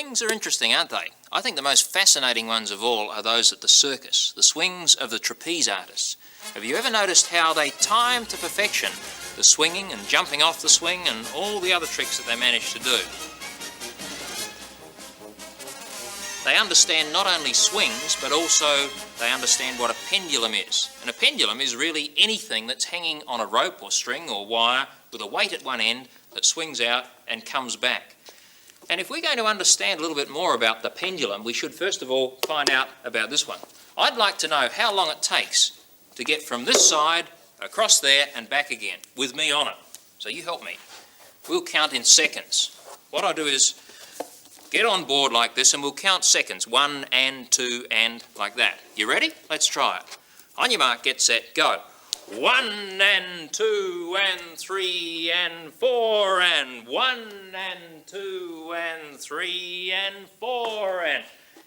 Swings are interesting, aren't they? I think the most fascinating ones of all are those at the circus, the swings of the trapeze artists. Have you ever noticed how they time to perfection the swinging and jumping off the swing and all the other tricks that they manage to do? They understand not only swings, but also they understand what a pendulum is. And a pendulum is really anything that's hanging on a rope or string or wire with a weight at one end that swings out and comes back. And if we're going to understand a little bit more about the pendulum, we should first of all find out about this one. I'd like to know how long it takes to get from this side across there and back again with me on it. So you help me. We'll count in seconds. What I'll do is get on board like this and we'll count seconds. 1 and 2 and like that. You ready? Let's try it. On your mark, get set, go. 1 and 2 and 3 and 4 and 1 and 2 and 3 and 4 and...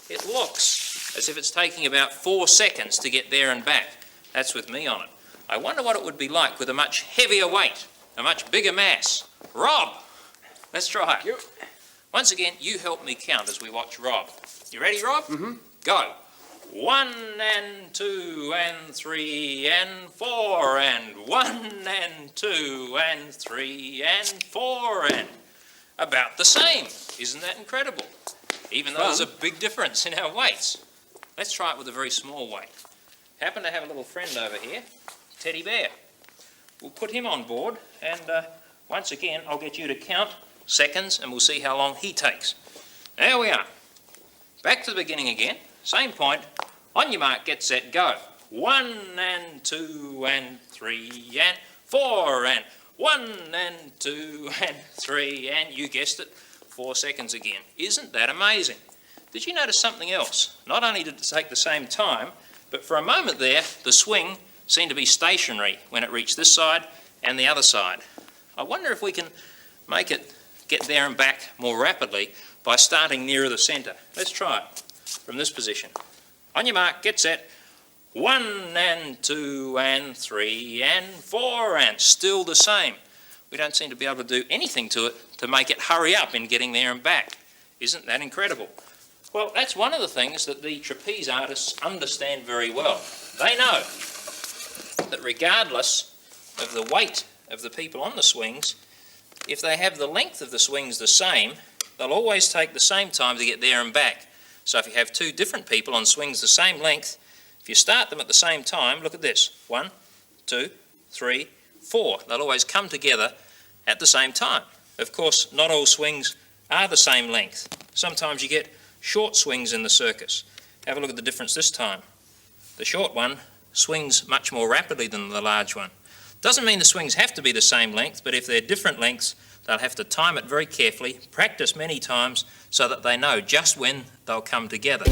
It looks as if it's taking about 4 seconds to get there and back. That's with me on it. I wonder what it would be like with a much heavier weight, a much bigger mass. Rob, let's try it. Once again, you help me count as we watch Rob. You ready, Rob? Mm-hmm. Go. 1 and 2 and 3 and 4 and 1 and 2 and 3 and 4 and... About the same. Isn't that incredible? Even though there's a big difference in our weights. Let's try it with a very small weight. Happen to have a little friend over here, Teddy Bear. We'll put him on board and once again I'll get you to count seconds and we'll see how long he takes. There we are. Back to the beginning again. Same point. On your mark, get set, go. 1 and 2 and 3 and 4 and 1 and 2 and 3 and, you guessed it, 4 seconds again. Isn't that amazing? Did you notice something else? Not only did it take the same time, but for a moment there, the swing seemed to be stationary when it reached this side and the other side. I wonder if we can make it get there and back more rapidly by starting nearer the centre. Let's try it from this position. On your mark, get set. 1 and 2 and 3 and 4 and still the same. We don't seem to be able to do anything to it to make it hurry up in getting there and back. Isn't that incredible? Well, that's one of the things that the trapeze artists understand very well. They know that regardless of the weight of the people on the swings, if they have the length of the swings the same, they'll always take the same time to get there and back. So if you have two different people on swings the same length, if you start them at the same time, look at this. 1, 2, 3, 4. They'll always come together at the same time. Of course, not all swings are the same length. Sometimes you get short swings in the circus. Have a look at the difference this time. The short one swings much more rapidly than the large one. Doesn't mean the swings have to be the same length, but if they're different lengths, they'll have to time it very carefully, practice many times, so that they know just when they'll come together.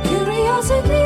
Curiosity